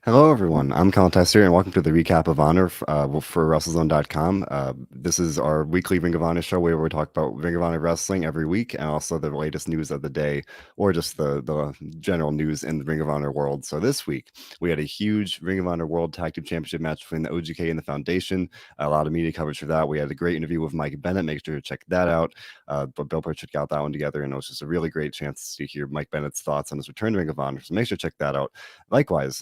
Hello, everyone. I'm Colin Tessier, and welcome to the recap of Honor for WrestleZone.com. This is our weekly Ring of Honor show where we talk about Ring of Honor wrestling every week and also the latest news of the day or just the general news in the Ring of Honor world. So this week, we had a huge Ring of Honor World Tag Team Championship match between the OGK and the Foundation. A lot of media coverage for that. We had a great interview with Mike Bennett. Make sure to check that out. But Bill Pritchard got that one together, and it was just a really great chance to hear Mike Bennett's thoughts on his return to Ring of Honor. So make sure to check that out. Likewise,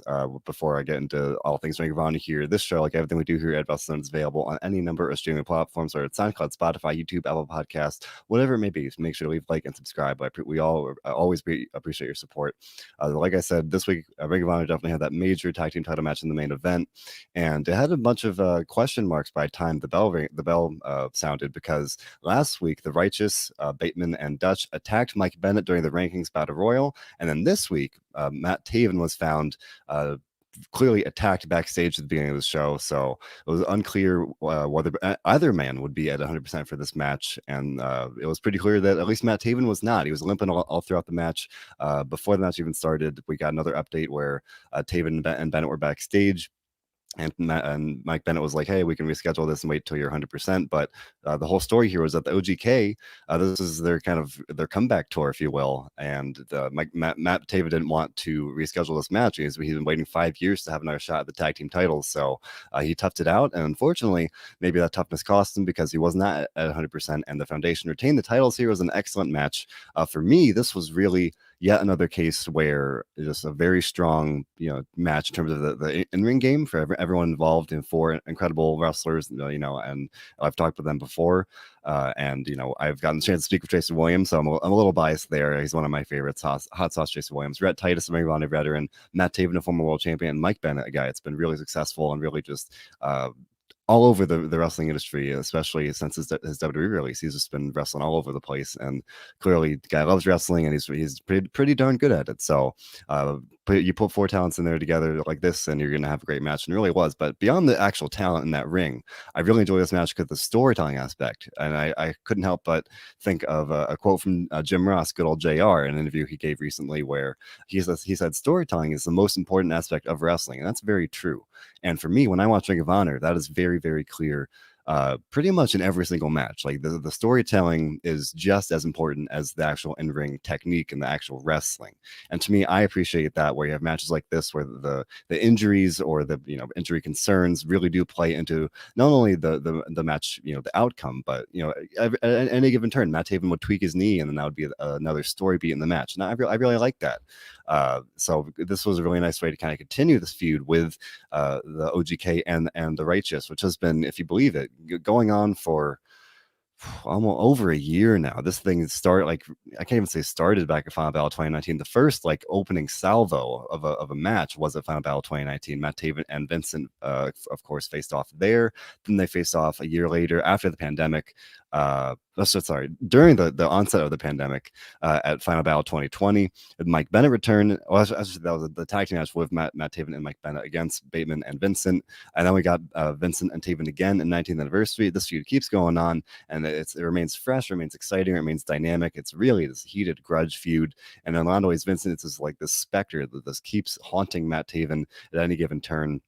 before I get into all things Ring of Honor here, this show, like everything we do here at WrestleZone, is available on any number of streaming platforms, whether it's SoundCloud, Spotify, YouTube, Apple Podcasts, whatever it may be. So make sure to leave a like and subscribe. We all always appreciate your support. Like I said, this week, Ring of Honor definitely had that major tag team title match in the main event, and it had a bunch of question marks by the time the bell sounded, because last week the Righteous, Bateman, and Dutch attacked Mike Bennett during the rankings battle royal, and then this week Matt Taven was found clearly attacked backstage at the beginning of the show, so it was unclear whether either man would be at 100% for this match, and it was pretty clear that at least Matt Taven was not. He was limping all throughout the match. Before the match even started, we got another update where Taven and Bennett were backstage, and Mike Bennett was like, "Hey, we can reschedule this and wait till you're 100%." But the whole story here was that the OGK, this is their kind of their comeback tour, if you will. And Matt Taven didn't want to reschedule this match because he's been waiting 5 years to have another shot at the tag team titles. So he toughed it out, and unfortunately, maybe that toughness cost him because he was not at 100%. And the Foundation retained the titles here. It was an excellent match. For me, this was really yet another case where just a very strong, match in terms of the in-ring game for everyone involved, in four incredible wrestlers, and I've talked with them before. And I've gotten the chance to speak with Jason Williams, so I'm a little biased there. He's one of my favorites. Hot sauce Jason Williams, Rhett Titus, a Ring of Honor veteran, Matt Taven, a former world champion, and Mike Bennett, a guy that's been really successful and really just all over the wrestling industry, especially since his WWE release. He's just been wrestling all over the place, and clearly the guy loves wrestling, and he's pretty darn good at it. So you put four talents in there together like this, and you're gonna have a great match, and it really was. But beyond the actual talent in that ring, I really enjoyed this match because the storytelling aspect, and I couldn't help but think of a quote from Jim Ross, good old JR, in an interview he gave recently, where he said storytelling is the most important aspect of wrestling, and that's very true. And for me, when I watch Ring of Honor, that is very, very clear. Pretty much in every single match, like the storytelling is just as important as the actual in-ring technique and the actual wrestling. And to me, I appreciate that, where you have matches like this where the injuries or the injury concerns really do play into not only the match, the outcome, but at any given turn, Matt Taven would tweak his knee, and then that would be another story beat in the match. And I really like that. So this was a really nice way to kind of continue this feud with the OGK and the Righteous, which has been, if you believe it, going on for almost over a year now. This thing started, like, I can't even say started back at Final Battle 2019. The first opening salvo of a match was at Final Battle 2019. Matt Taven and Vincent, of course, faced off there. Then they faced off a year later after the pandemic. During the onset of the pandemic, at Final Battle 2020. Mike Bennett returned. Well, that was the tag team match with Matt Taven and Mike Bennett against Bateman and Vincent. And then we got Vincent and Taven again in 19th anniversary. This feud keeps going on, and it remains fresh, remains exciting, remains dynamic. It's really this heated grudge feud. And in a lot of ways, Vincent is like this specter that this keeps haunting Matt Taven at any given turn,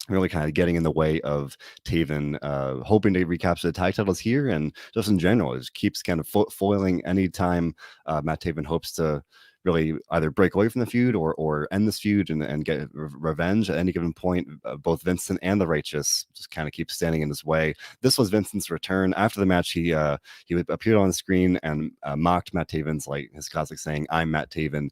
really kind of getting in the way of Taven hoping to recapture the tag titles here, and just in general, it just keeps kind of foiling any time Matt Taven hopes to really either break away from the feud or end this feud and get revenge at any given point. Both Vincent and the Righteous just kind of keep standing in his way. This was Vincent's return. After the match, he appeared on the screen and mocked Matt Taven's, like his classic saying, "I'm Matt Taven."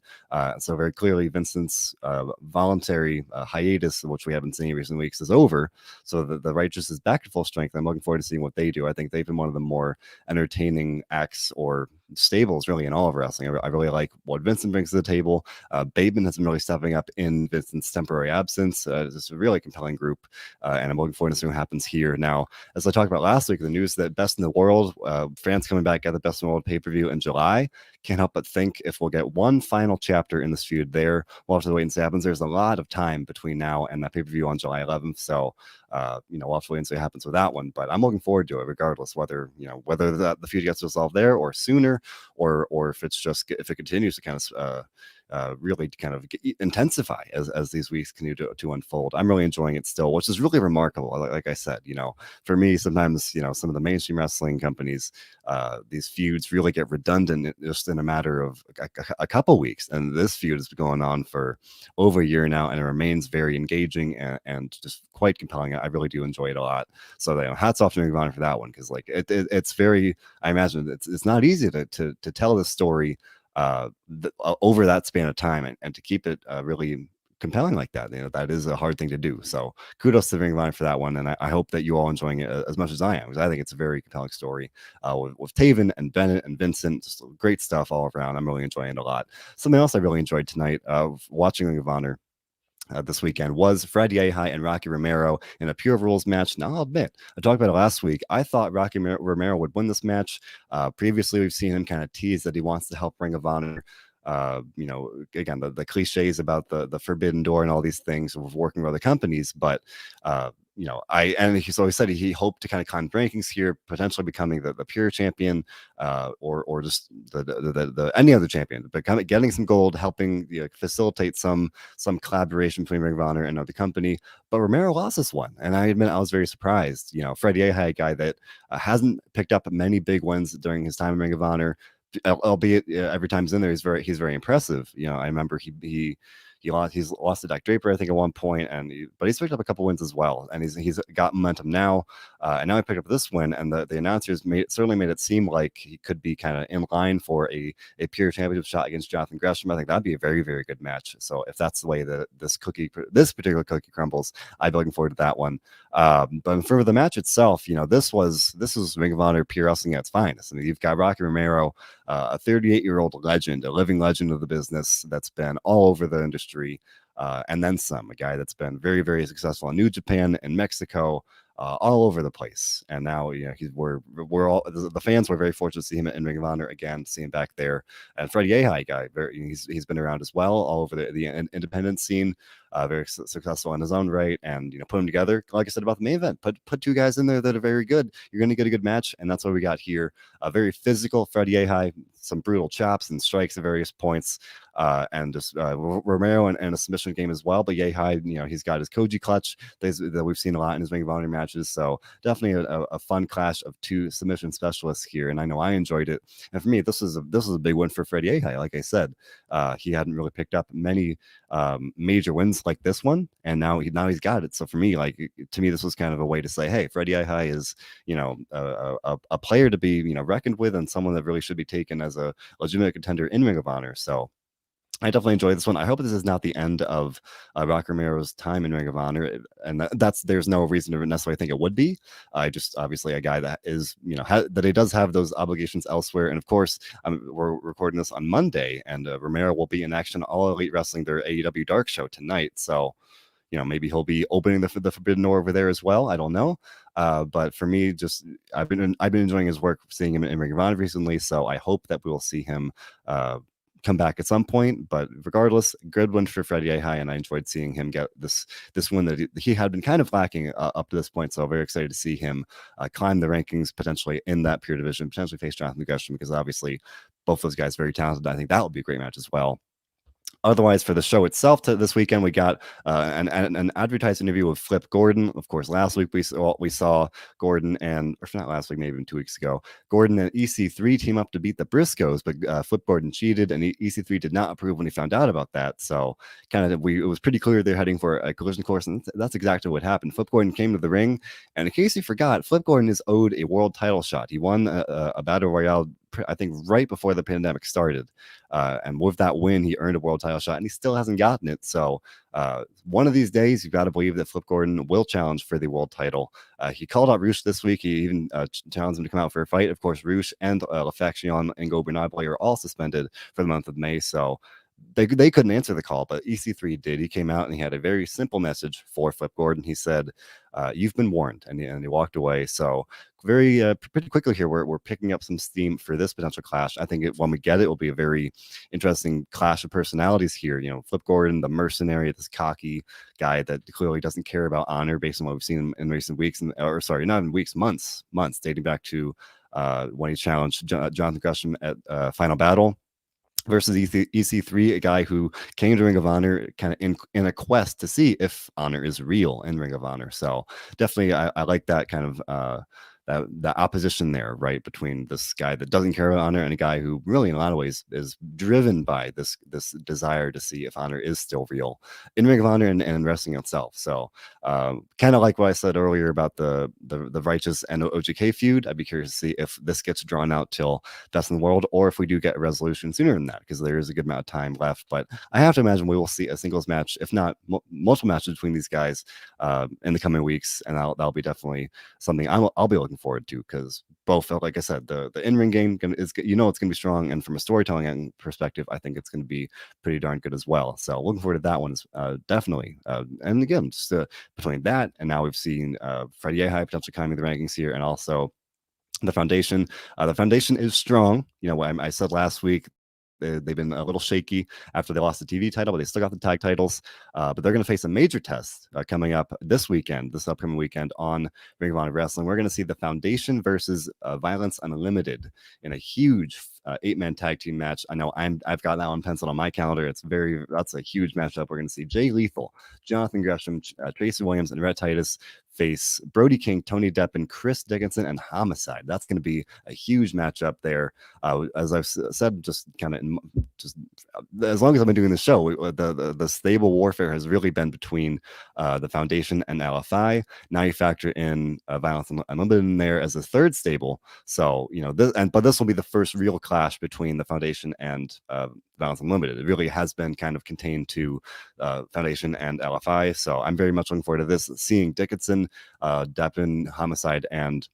So very clearly, Vincent's voluntary hiatus, which we haven't seen in recent weeks, is over. So the Righteous is back to full strength. I'm looking forward to seeing what they do. I think they've been one of the more entertaining acts or stables really in all of wrestling. I really like what Vincent brings to the table. Bateman has been really stepping up in Vincent's temporary absence. It's a really compelling group, and I'm looking forward to seeing what happens here. Now, as I talked about last week, the news that Best in the World, France coming back at the Best in the World pay-per-view in July, can't help but think if we'll get one final chapter in this feud there. We'll have to wait and see what happens. There's a lot of time between now and that pay-per-view on July 11th, so we'll have to wait and see what happens with that one. But I'm looking forward to it, regardless whether the feud gets resolved there or sooner, or if it continues to kind of really kind of intensify as these weeks continue to unfold. I'm really enjoying it still, which is really remarkable. Like I said, for me, sometimes some of the mainstream wrestling companies, these feuds really get redundant just in a matter of a couple weeks, and this feud has been going on for over a year now, and it remains very engaging and just quite compelling. I really do enjoy it a lot. So hats off to Ring of Honor for that one, because it's very, I imagine it's not easy to tell this story over that span of time, and to keep it really compelling like that. That is a hard thing to do. So kudos to Ring of Honor for that one, and I hope that you all enjoying it as much as I am, because I think it's a very compelling story with Taven and Bennett and Vincent. Just great stuff all around. I'm really enjoying it a lot. Something else I really enjoyed tonight watching Ring of Honor this weekend was Fred Yehi and Rocky Romero in a Pure Rules match. Now, I'll admit, I talked about it last week. I thought Rocky Romero would win this match. Previously, we've seen him kind of tease that he wants to help Ring of Honor. Again, the cliches about the forbidden door and all these things of working with other companies, but so he said he hoped to kind of climb rankings here, potentially becoming the pure champion, or just the any other champion, but kind of getting some gold, helping facilitate some collaboration between Ring of Honor and another company. But Romero lost this one, and I admit I was very surprised. Fred Yehi, a guy that hasn't picked up many big wins during his time in Ring of Honor, albeit every time he's in there, he's very impressive. I remember he's lost to Dak Draper, I think, at one point, but he's picked up a couple wins as well, and he's got momentum now. And now he picked up this win, and the announcers certainly made it seem like he could be kind of in line for a pure championship shot against Jon Gresham. I think that'd be a very, very good match. So if that's the way that this particular cookie crumbles, I'd be looking forward to that one. But for the match itself, this was Ring of Honor pure wrestling at its finest. I mean, you've got Rocky Romero, a 38-year-old legend, a living legend of the business that's been all over the industry, and then some, a guy that's been very, very successful in New Japan and Mexico, all over the place. And now, we're all, the fans were very fortunate to see him in Ring of Honor again, see him back there. And Fred Yehi, guy, he's been around as well, all over the independent scene, very successful in his own right. And put them together, like I said about the main event, put two guys in there that are very good. You're going to get a good match, and that's what we got here. A very physical Fred Yehi, some brutal chops and strikes at various points, and just Romero and a submission game as well. But Yehi, he's got his Koji clutch that we've seen a lot in his Ring of Honor matches. So definitely a fun clash of two submission specialists here, and I know I enjoyed it. And for me, this is a big win for Fred Yehi. Like I said, he hadn't really picked up many major wins like this one, and now he's got it. So for me, to me, this was kind of a way to say, hey, Fred Yehi is a player to be reckoned with, and someone that really should be taken as a legitimate contender in Ring of Honor. So I definitely enjoyed this one. I hope this is not the end of Rocky Romero's time in Ring of Honor, and there's no reason to necessarily think it would be. I just, obviously, a guy that is that he does have those obligations elsewhere, and of course, we're recording this on Monday, and Romero will be in action All Elite Wrestling, their AEW Dark show tonight. So maybe he'll be opening the Forbidden Door over there as well. I don't know. But for me, just I've been enjoying his work, seeing him in Ring of Honor recently. So I hope that we will see him come back at some point. But regardless, good win for Fred Yehi, and I enjoyed seeing him get this win that he had been kind of lacking up to this point. So very excited to see him climb the rankings, potentially in that pure division, potentially face Jon Gresham, because obviously both those guys very talented. I think that would be a great match as well. Otherwise, for the show itself this weekend, we got an advertised interview with Flip Gordon. Of course, last week we saw Gordon or not last week, maybe even 2 weeks ago, Gordon and EC3 team up to beat the Briscoes, but Flip Gordon cheated, and EC3 did not approve when he found out about that. So it was pretty clear they're heading for a collision course, and that's exactly what happened. Flip Gordon came to the ring, and in case you forgot, Flip Gordon is owed a world title shot. He won a battle royale, I think, right before the pandemic started. And with that win, he earned a world title shot, and he still hasn't gotten it. So one of these days, you've got to believe that Flip Gordon will challenge for the world title. He called out Roosh this week. He even challenged him to come out for a fight. Of course, Roosh and LaFaction and Gobernable are all suspended for the month of May. So they couldn't answer the call, but EC3 did. He came out and he had a very simple message for Flip Gordon. He said, "You've been warned," and he walked away. So very pretty quickly here, we're picking up some steam for this potential clash. I think when we get it will be a very interesting clash of personalities here. Flip Gordon, the mercenary, this cocky guy that clearly doesn't care about honor, based on what we've seen in recent weeks, not in weeks, months, dating back to when he challenged Jon Gresham at Final Battle. versus EC3, a guy who came to Ring of Honor kind of in a quest to see if honor is real in Ring of Honor. So definitely, I like that kind of that opposition there, right, between this guy that doesn't care about honor and a guy who really, in a lot of ways, is driven by this desire to see if honor is still real in Ring of Honor and wrestling itself. So kind of like what I said earlier about the Righteous and OGK feud. I'd be curious to see if this gets drawn out till Best in the World, or if we do get a resolution sooner than that, because there is a good amount of time left. But I have to imagine we will see a singles match, if not multiple matches between these guys in the coming weeks, and that'll be definitely something I'll be looking forward to, because both, like I said, the in-ring game is, it's going to be strong, and from a storytelling perspective, I think it's going to be pretty darn good as well. So looking forward to that one, definitely. And again, just between that and now we've seen Freddie Yehi potentially climbing the rankings here, and also the foundation. The foundation is strong. You know, I said last week they've been a little shaky after they lost the TV title, but they still got the tag titles. But they're going to face a major test coming up this upcoming weekend on Ring of Honor Wrestling. We're going to see the Foundation versus Violence Unlimited in a huge 8-man tag team match. I know I've got that one penciled on my calendar. That's a huge matchup. We're going to see Jay Lethal, Jonathan Gresham, Tracy Williams, and Rhett Titus face Brody King, Tony Depp, and Chris Dickinson and Homicide. That's going to be a huge matchup there. As I've said, just kind of as long as I've been doing the show, the stable warfare has really been between the Foundation and LFI. Now you factor in Violence Unlimited in there as a third stable. So, you know, but this will be the first real clash between the Foundation and Violence Unlimited. It really has been kind of contained to Foundation and LFI. So I'm very much looking forward to this, seeing Dickinson, Deppin, Homicide, and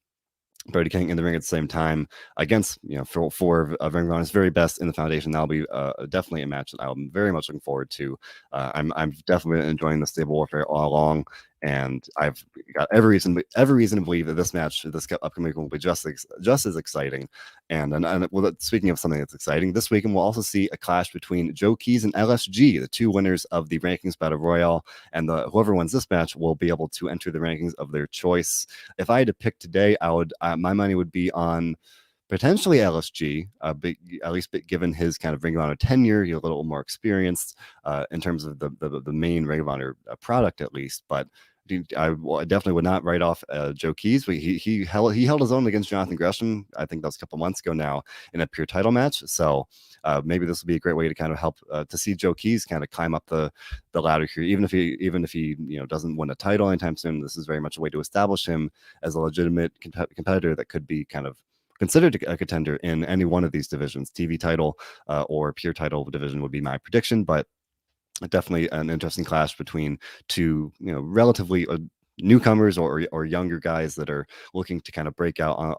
Brody King in the ring at the same time against, you know, for Ring of Honor's very best in the Foundation. That'll be definitely a match that I'm very much looking forward to. I'm definitely enjoying the stable warfare all along, and I've got every reason to believe that this upcoming week will be just as exciting. And well, speaking of something that's exciting, this weekend we'll also see a clash between Joe Keys and LSG, the two winners of the Rankings Battle Royale, and whoever wins this match will be able to enter the rankings of their choice. If I had to pick today, my money would be on potentially LSG, at least given his kind of Ring of Honor tenure, he's a little more experienced in terms of the main Ring of Honor product, at least. But I definitely would not write off Joe Keys. He held his own against Jonathan Gresham. I think that was a couple months ago now in a pure title match. So maybe this will be a great way to kind of help to see Joe Keys kind of climb up the ladder here, even if he doesn't win a title anytime soon. This is very much a way to establish him as a legitimate competitor that could be kind of considered a contender in any one of these divisions. TV title or pure title division would be my prediction, but definitely an interesting clash between two, relatively newcomers or younger guys that are looking to kind of break out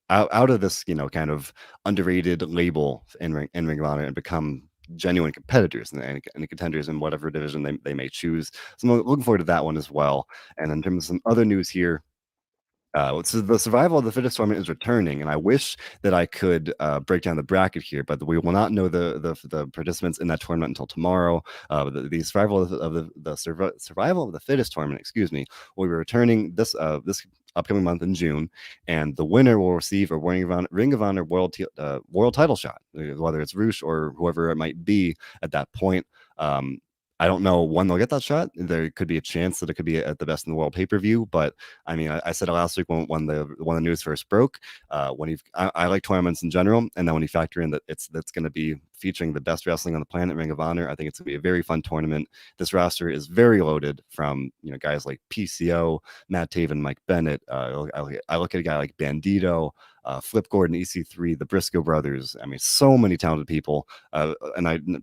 out of this, kind of underrated label in Ring of Honor and become genuine competitors and contenders in whatever division they may choose. So I'm looking forward to that one as well. And in terms of some other news here, so the Survival of the Fittest tournament is returning, and I wish that I could break down the bracket here, but we will not know the participants in that tournament until tomorrow. The Survival of the Survival of the Fittest tournament, excuse me, will be returning this upcoming month in June, and the winner will receive a Ring of Honor world title shot, whether it's Roosh or whoever it might be at that point. I don't know when they'll get that shot. There could be a chance that it could be at the Best in the World pay-per-view, but I mean, I said it last week when the news first broke. I like tournaments in general, and then when you factor in that that's going to be featuring the best wrestling on the planet, Ring of Honor, I think it's going to be a very fun tournament. This roster is very loaded from guys like PCO, Matt Taven, Mike Bennett. I look at a guy like Bandito, Flip Gordon, EC3, the Briscoe brothers. I mean, so many talented people. And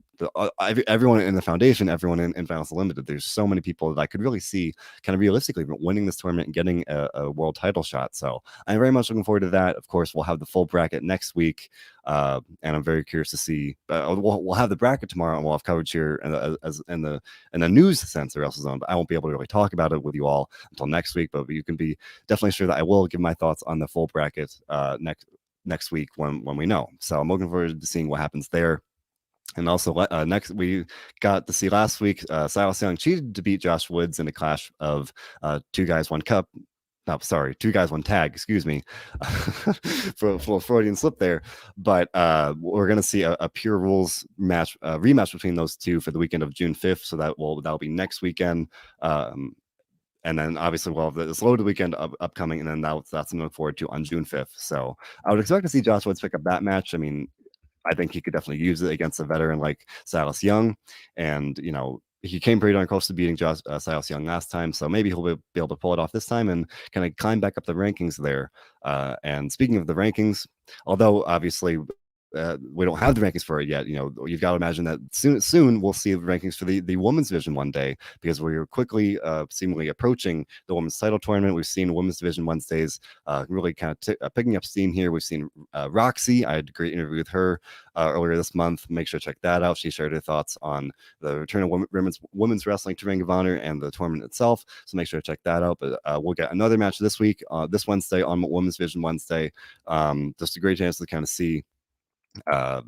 everyone in the Foundation, everyone in Violence Unlimited, there's so many people that I could really see kind of realistically winning this tournament and getting a world title shot. So I'm very much looking forward to that. Of course, we'll have the full bracket next week. And I'm very curious to see. We'll have the bracket tomorrow, and we'll have coverage here in the news sense of WrestleZone. But I won't be able to really talk about it with you all until next week. But you can be definitely sure that I will give my thoughts on the full bracket next week when we know. So I'm looking forward to seeing what happens there. And also, next we got to see last week, Silas Young cheated to beat Josh Woods in a clash of two guys, one cup. no, sorry, two guys, one tag, excuse me, for Freudian slip there. But we're going to see a Pure Rules match, rematch between those two for the weekend of June 5th. So that'll be next weekend. And then obviously we'll have this loaded weekend upcoming, and then that's something to look forward to on June 5th. So I would expect to see Josh Woods pick up that match. I mean, I think he could definitely use it against a veteran like Silas Young. And, he came pretty darn close to beating Silas Young last time. So maybe he'll be able to pull it off this time and kind of climb back up the rankings there. And speaking of the rankings, although obviously we don't have the rankings for it yet. You've got to imagine that soon we'll see the rankings for the women's division one day, because we're quickly seemingly approaching the women's title tournament. We've seen women's division Wednesdays really kind of picking up steam here. We've seen Roxy. I had a great interview with her earlier this month. Make sure to check that out. She shared her thoughts on the return of women's wrestling to Ring of Honor and the tournament itself. So make sure to check that out. But we'll get another match this week, this Wednesday on Women's Division Wednesday. Just a great chance to kind of see uh,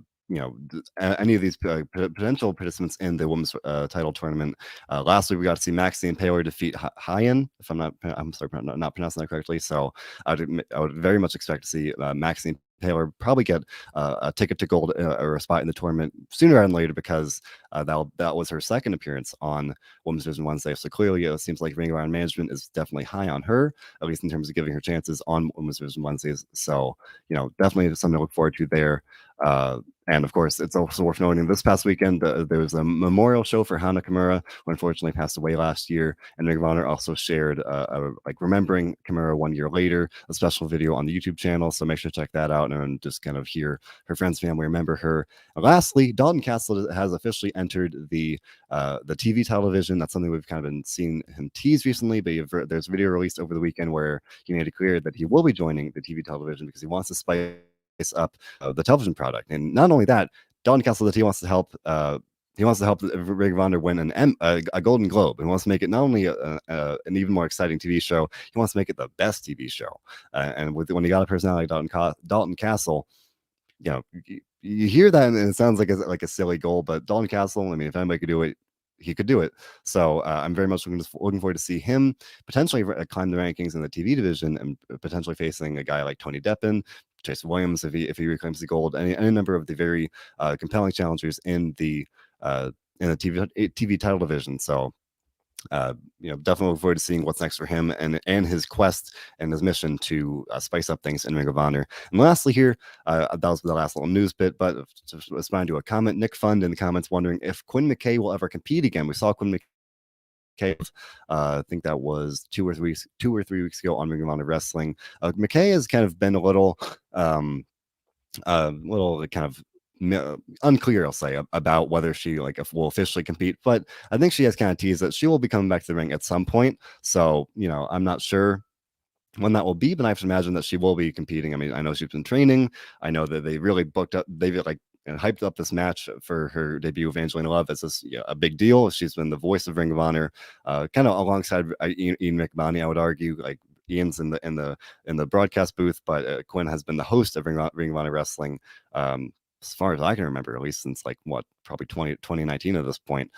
any of these potential participants in the women's title tournament. Last week we got to see Maxine Taylor defeat Hyen, if I'm sorry, not pronouncing that correctly. So I would very much expect to see Maxine Taylor probably get a ticket to gold or a spot in the tournament sooner rather than later, because that was her second appearance on Women's Division Wednesday. So clearly it seems like Ring of Honor management is definitely high on her, at least in terms of giving her chances on Women's Division Wednesdays. So, definitely something to look forward to there. And of course, it's also worth noting this past weekend, there was a memorial show for Hana Kimura, who unfortunately passed away last year. And Ring of Honor also shared, like remembering Kimura 1 year later, a special video on the YouTube channel. So make sure to check that out and just kind of hear her friends, family remember her. And lastly, Dalton Castle has officially entered the TV television. That's something we've kind of been seeing him tease recently, but there's a video released over the weekend where he made it clear that he will be joining the TV television because he wants to spice up the television product. And not only that, Don Castle, that he wants to help Ring of Honor win a Golden Globe. He wants to make it not only an even more exciting TV show, he wants to make it the best TV show. And when you got a personality like Dalton Castle, you hear that and it sounds like a silly goal, but Dalton Castle, I mean, if anybody could do it, he could do it. So I'm very much looking forward to see him potentially climb the rankings in the TV division and potentially facing a guy like Tony Deppen, Jason Williams, if he reclaims the gold, any number of the very compelling challengers in the TV title division. So definitely look forward to seeing what's next for him and his quest and his mission to spice up things in Ring of Honor. And lastly here, that was the last little news bit, but just responding to a comment, Nick Fund in the comments wondering if Quinn McKay will ever compete again. We saw Quinn McKay, I think that was 2 or 3 weeks ago on Ring of Honor Wrestling. McKay has kind of been a little kind of unclear, I'll say, about whether she will officially compete, but I think she has kind of teased that she will be coming back to the ring at some point. So I'm not sure when that will be, but I have to imagine that she will be competing. I mean, I know she's been training. I know that they really hyped up this match for her debut, Evangeline Love, as a big deal. She's been the voice of Ring of Honor, kind of alongside Ian McMahon, I would argue. Like Ian's in the broadcast booth, but Quinn has been the host of Ring of Honor Wrestling, as far as I can remember, at least since probably 2019 at this point.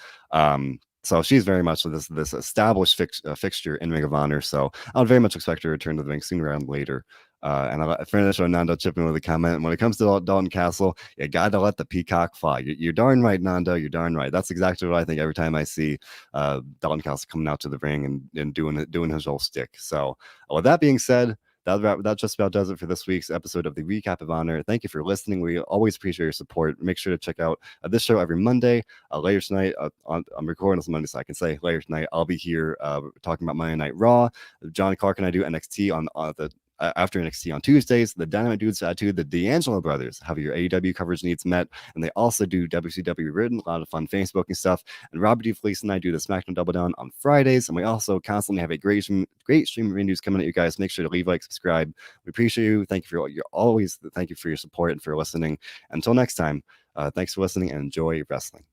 So she's very much this established fixture in Ring of Honor. So I would very much expect her to return to the ring sooner rather than later. And I'll finish on Nando chipping with a comment. When it comes to Dalton Castle, you got to let the peacock fly. You're darn right, Nando. You're darn right. That's exactly what I think every time I see Dalton Castle coming out to the ring and doing his whole stick. So with that being said, that just about does it for this week's episode of the Recap of Honor. Thank you for listening. We always appreciate your support. Make sure to check out this show every Monday. Later tonight, I'm recording this Monday, so I can say later tonight I'll be here talking about Monday Night Raw. John Clark and I do NXT on the after NXT on Tuesdays. The Dynamite Dudes Tattoo, the D'Angelo brothers, have your AEW coverage needs met, and they also do WCW Written, a lot of fun Facebooking stuff. And Robert D. Fleece and I do the SmackDown Double Down on Fridays, and we also constantly have a great stream of reviews coming at you guys. Make sure to leave, subscribe. We appreciate you. Thank you thank you for your support and for listening. Until next time, thanks for listening and enjoy wrestling.